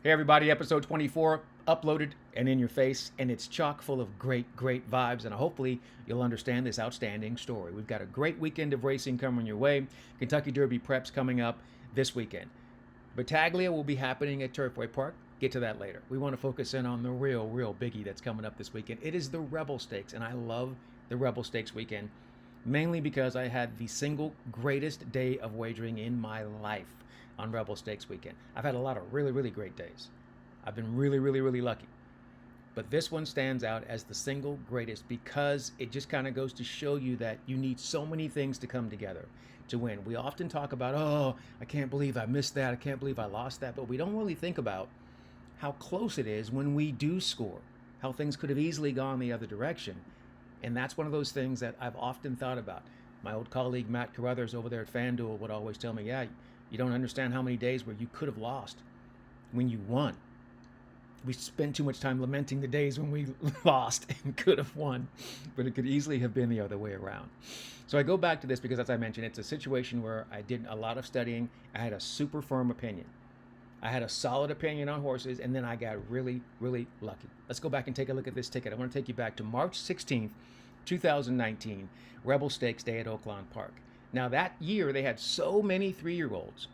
Hey everybody, episode 24 uploaded and in your face, and it's chock full of great vibes, and hopefully you'll understand this outstanding story. We've got a great weekend of racing coming your way. Kentucky Derby preps coming up this weekend. Battaglia will be happening at Turfway Park. Get to that later. We want to focus in on the real biggie that's coming up this weekend. It is the Rebel Stakes, and I love the Rebel Stakes weekend, mainly because I had the single greatest day of wagering in my life on Rebel Stakes weekend. I've had a lot of really great days. I've been really lucky. But this one stands out as the single greatest because it just kind of goes to show you that you need so many things to come together to win. We often talk about, oh, I can't believe I missed that. I can't believe I lost that. But we don't really think about how close it is when we do score, how things could have easily gone the other direction. And that's one of those things that I've often thought about. My old colleague Matt Carruthers over there at FanDuel would always tell me, yeah, you don't understand how many days where you could have lost when you won. We spend too much time lamenting the days when we lost and could have won, but it could easily have been the other way around. So I go back to this because, as I mentioned, it's a situation where I did a lot of studying. I had a super firm opinion. I had a solid opinion on horses, and then I got really lucky. Let's go back and take a look at this ticket. I want to take you back to March 16th, 2019, Rebel Stakes Day at Oaklawn Park. Now, that year, they had so many 3-year-olds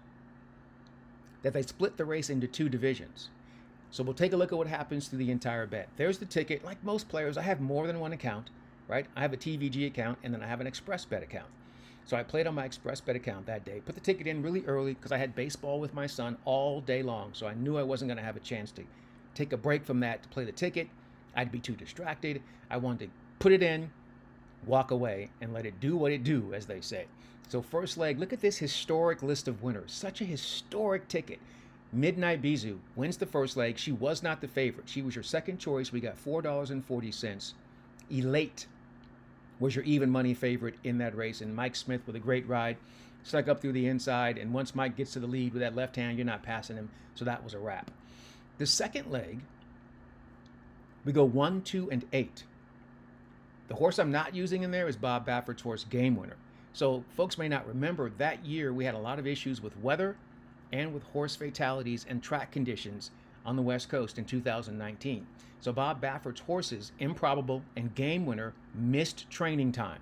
that they split the race into 2 divisions. So we'll take a look at what happens through the entire bet. There's the ticket. Like most players, I have more than one account, right? I have a TVG account, and then I have an Express Bet account. So I played on my Express Bet account that day, put the ticket in really early because I had baseball with my son all day long. So I knew I wasn't going to have a chance to take a break from that to play the ticket. I'd be too distracted. I wanted to put it in, walk away, and let it do what it do, as they say. So first leg, look at this historic list of winners. Such a historic ticket. Midnight Bisou wins the first leg. She was not the favorite. She was your second choice. We got $4.40. Elate was your even money favorite in that race. And Mike Smith with a great ride, stuck up through the inside. And once Mike gets to the lead with that left hand, you're not passing him. So that was a wrap. The second leg, we go 1, 2, and 8. The horse I'm not using in there is Bob Baffert's horse, Game Winner. So folks may not remember that year we had a lot of issues with weather and with horse fatalities and track conditions on the West Coast in 2019. So Bob Baffert's horses, Improbable and Game Winner, missed training time.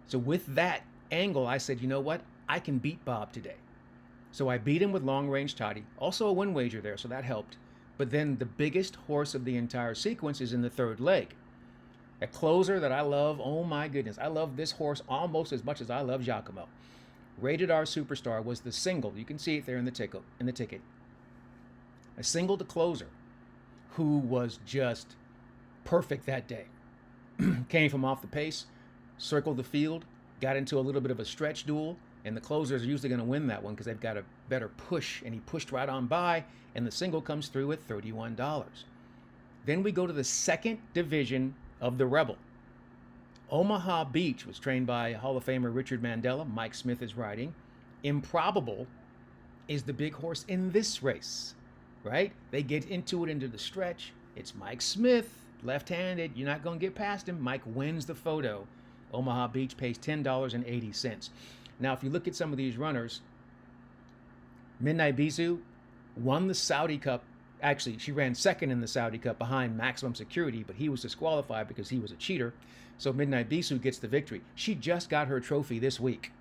So with that angle, I said, you know what? I can beat Bob today. So I beat him with Long Range Toddy. Also a win wager there, so that helped. But then the biggest horse of the entire sequence is in the third leg. A closer that I love, oh my goodness. I love this horse almost as much as I love Giacomo. Rated R Superstar was the single. You can see it there in the ticket. A single to closer who was just perfect that day. Came from off the pace, circled the field, got into a little bit of a stretch duel, and the closers are usually going to win that one because they've got a better push, and he pushed right on by, and the single comes through at $31. Then we go to the second division of the Rebel. Omaha Beach was trained by Hall of Famer Richard Mandela. Mike Smith is riding. Improbable is the big horse in this race, right? They get into it into the stretch. It's Mike Smith, left-handed. You're not going to get past him. Mike wins the photo. Omaha Beach pays $10.80. Now, if you look at some of these runners, Midnight Bisou won the Saudi Cup. Actually, she ran second in the Saudi Cup behind Maximum Security, but he was disqualified because he was a cheater. So Midnight Bisou gets the victory. She just got her trophy this week.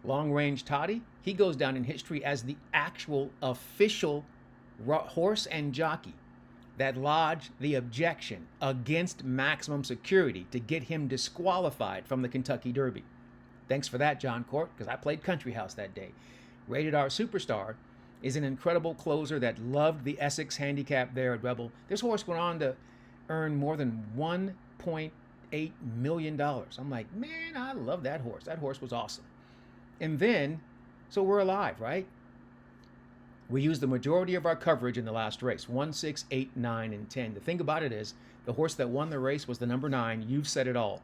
Long Range Toddy, he goes down in history as the actual official horse and jockey that lodged the objection against Maximum Security to get him disqualified from the Kentucky Derby. Thanks for that, John Court, because I played Country House that day. Rated R Superstar is an incredible closer that loved the Essex handicap there at Rebel. This horse went on to earn more than $1.8 million. I'm like, man, I love that horse. That horse was awesome. And then, so we're alive, right? We used the majority of our coverage in the last race, 1, 6, 8, 9, and 10. The thing about it is, the horse that won the race was the number 9. You've said it all.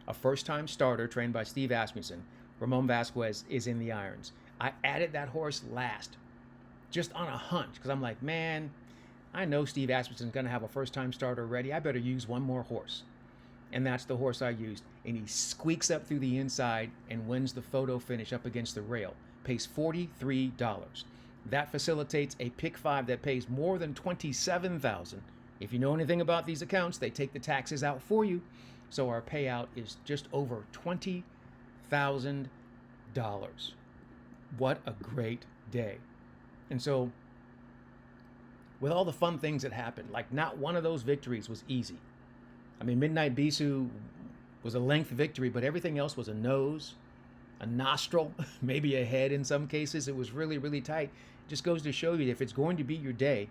A first-time starter trained by Steve Asmussen. Ramon Vasquez is in the irons. I added that horse last, just on a hunch, because I'm like, man, I know Steve Asmussen's going to have a first-time starter ready. I better use one more horse. And that's the horse I used. And he squeaks up through the inside and wins the photo finish up against the rail. Pays $43. That facilitates a pick 5 that pays more than $27,000. If you know anything about these accounts, they take the taxes out for you. So our payout is just over $20,000. What a great day. And so, with all the fun things that happened, like not one of those victories was easy. I mean, Midnight Bisou was a length victory, but everything else was a nose, a nostril, maybe a head in some cases. It was really, really tight. It just goes to show you if it's going to be your day,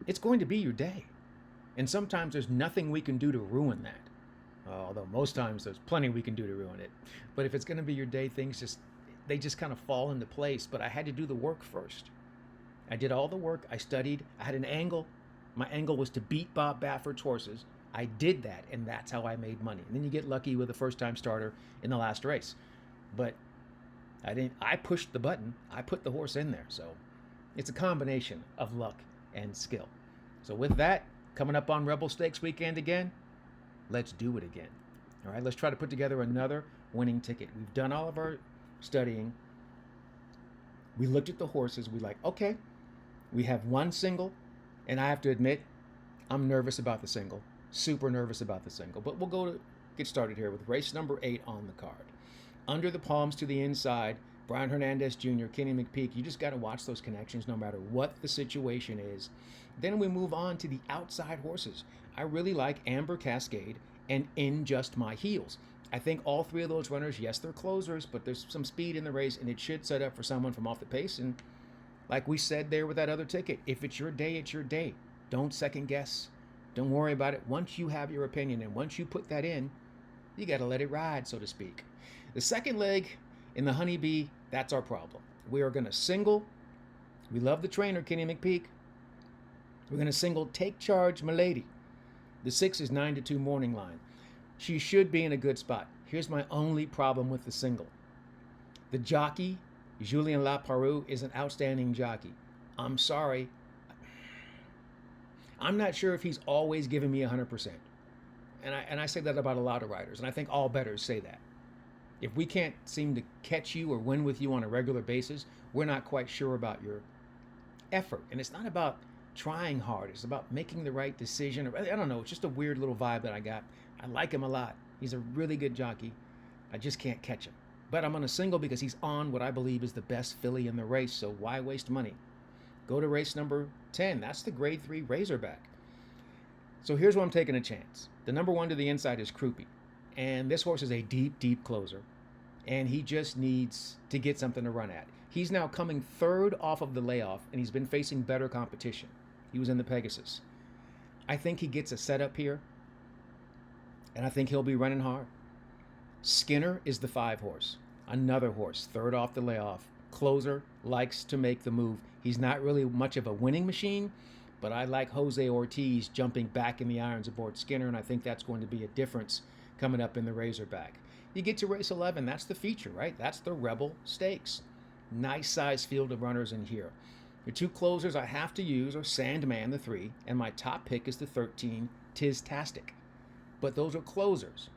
it's going to be your day. And sometimes there's nothing we can do to ruin that. Although most times there's plenty we can do to ruin it. But if it's going to be your day, they just kind of fall into place. But I had to do the work first. I did all the work. I studied. I had an angle. My angle was to beat Bob Baffert's horses. I did that, and that's how I made money. And then you get lucky with a first-time starter in the last race. But I pushed the button. I put the horse in there. So it's a combination of luck and skill. So with that, coming up on Rebel Stakes weekend again, let's do it again. All right, let's try to put together another winning ticket. We've done all of our studying. We looked at the horses. We like, okay, we have one single, and I have to admit, I'm nervous about the single. Super nervous about the single. But we'll get started here with race number 8 on the card. Under the palms to the inside, Brian Hernandez Jr., Kenny McPeek. You just got to watch those connections no matter what the situation is. Then we move on to the outside horses. I really like Amber Cascade and In Just My Heels. I think all three of those runners, yes, they're closers, but there's some speed in the race, and it should set up for someone from off the pace. And like we said there with that other ticket, if it's your day, it's your day. Don't second guess. Don't worry about it. Once you have your opinion and once you put that in, you got to let it ride, so to speak. The second leg in the Honeybee, that's our problem. We are going to single. We love the trainer, Kenny McPeek. We're going to single Take Charge, Milady. The 6 is 9-2 morning line. She should be in a good spot. Here's my only problem with the single. The jockey, Julien Laparoux, is an outstanding jockey. I'm sorry. I'm not sure if he's always giving me 100%. And I say that about a lot of riders, and I think all bettors say that. If we can't seem to catch you or win with you on a regular basis, we're not quite sure about your effort. And it's not about trying hard. It's about making the right decision. I don't know. It's just a weird little vibe that I got. I like him a lot. He's a really good jockey. I just can't catch him. But I'm on a single because he's on what I believe is the best filly in the race, so why waste money? Go to race number 10. That's the grade 3 Razorback. So here's where I'm taking a chance. The number 1 to the inside is Croupy. And this horse is a deep, deep closer. And he just needs to get something to run at. He's now coming third off of the layoff, and he's been facing better competition. He was in the Pegasus. I think he gets a setup here, and I think he'll be running hard. Skinner is the 5 horse. Another horse, third off the layoff. Closer, likes to make the move. He's not really much of a winning machine, but I like Jose Ortiz jumping back in the irons aboard Skinner, and I think that's going to be a difference coming up in the Razorback. You get to race 11, that's the feature, right? That's the Rebel Stakes. Nice size field of runners in here. The 2 closers I have to use are Sandman, the 3, and my top pick is the 13, Tiztastic. But those are closers.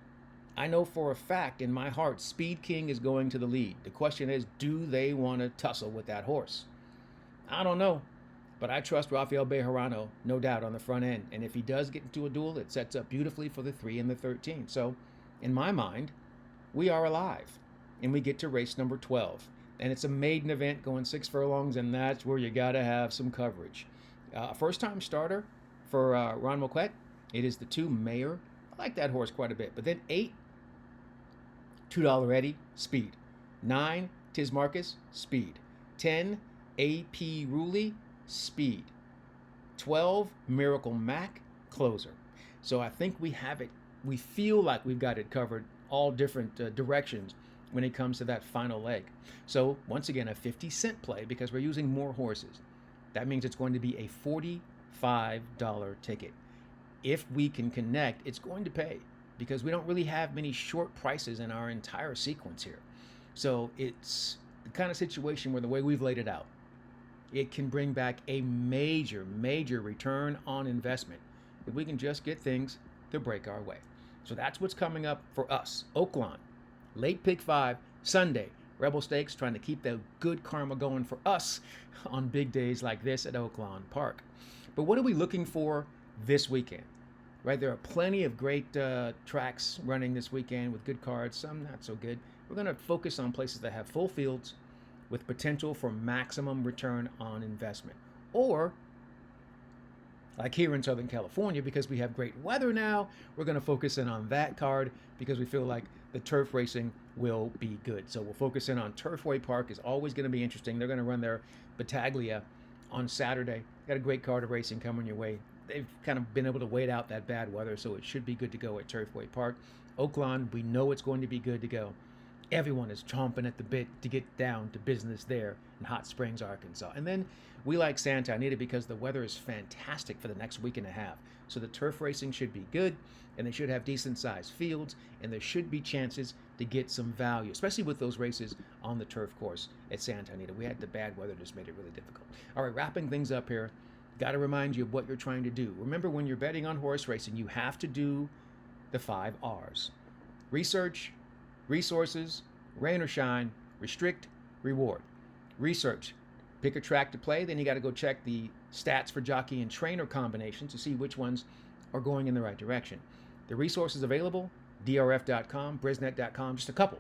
I know for a fact in my heart Speed King is going to the lead. The question is, do they want to tussle with that horse? I don't know, but I trust Rafael Bejarano, no doubt, on the front end. And if he does get into a duel, it sets up beautifully for the 3 and the 13. So, in my mind, we are alive, and we get to race number 12. And it's a maiden event going 6 furlongs, and that's where you got to have some coverage. First-time starter for Ron Moquette. It is the 2 Mayor. I like that horse quite a bit. But then 8, $2 Eddie, speed. 9, Tiz Marcus, speed. 10, AP Ruley, speed. 12, Miracle Mac, closer. So I think we have it. We feel like we've got it covered all different directions when it comes to that final leg. So once again, a 50-cent play because we're using more horses. That means it's going to be a $45 ticket. If we can connect, it's going to pay because we don't really have many short prices in our entire sequence here. So it's the kind of situation where the way we've laid it out, it can bring back a major, major return on investment if we can just get things to break our way. So that's what's coming up for us. Oaklawn, late pick 5, Sunday, Rebel Stakes, trying to keep the good karma going for us on big days like this at Oaklawn Park. But what are we looking for this weekend? Right, there are plenty of great tracks running this weekend with good cards, some not so good. We're going to focus on places that have full fields with potential for maximum return on investment. Or, like here in Southern California, because we have great weather now, we're going to focus in on that card because we feel like the turf racing will be good. So we'll focus in on Turfway Park. Is always going to be interesting. They're going to run their Battaglia on Saturday. Got a great card of racing coming your way. They've kind of been able to wait out that bad weather, so it should be good to go at Turfway Park. Oaklawn, we know it's going to be good to go. Everyone is chomping at the bit to get down to business there in Hot Springs, Arkansas. And then we like Santa Anita because the weather is fantastic for the next week and a half. So the turf racing should be good, and they should have decent-sized fields, and there should be chances to get some value, especially with those races on the turf course at Santa Anita. We had the bad weather, just made it really difficult. All right, wrapping things up here. Got to remind you of what you're trying to do. Remember, when you're betting on horse racing, you have to do the 5 R's. Research, resources, rain or shine, restrict, reward. Research. Pick a track to play, then you got to go check the stats for jockey and trainer combinations to see which ones are going in the right direction. The resources available, drf.com, brisnet.com, just a couple.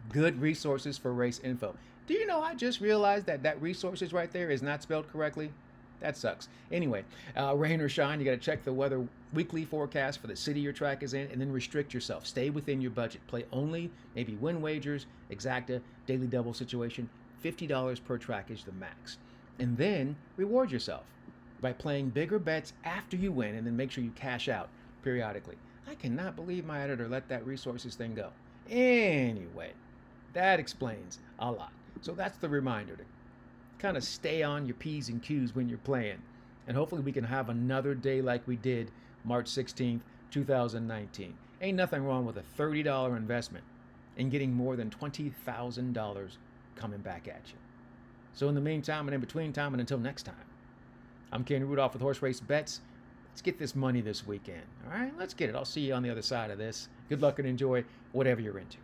Good resources for race info. Do you know I just realized that resources right there is not spelled correctly? That sucks. Anyway, rain or shine, you got to check the weather weekly forecast for the city your track is in, and then restrict yourself. Stay within your budget. Play only maybe win wagers, exacta, daily double situation. $50 per track is the max. And then reward yourself by playing bigger bets after you win, and then make sure you cash out periodically. I cannot believe my editor let that resources thing go. Anyway, that explains a lot. So that's the reminder to kind of stay on your P's and Q's when you're playing. And hopefully we can have another day like we did March 16th, 2019. Ain't nothing wrong with a $30 investment and getting more than $20,000 coming back at you. So in the meantime and in between time and until next time, I'm Ken Rudulph with Horse Race Bets. Let's get this money this weekend. All right, let's get it. I'll see you on the other side of this. Good luck and enjoy whatever you're into.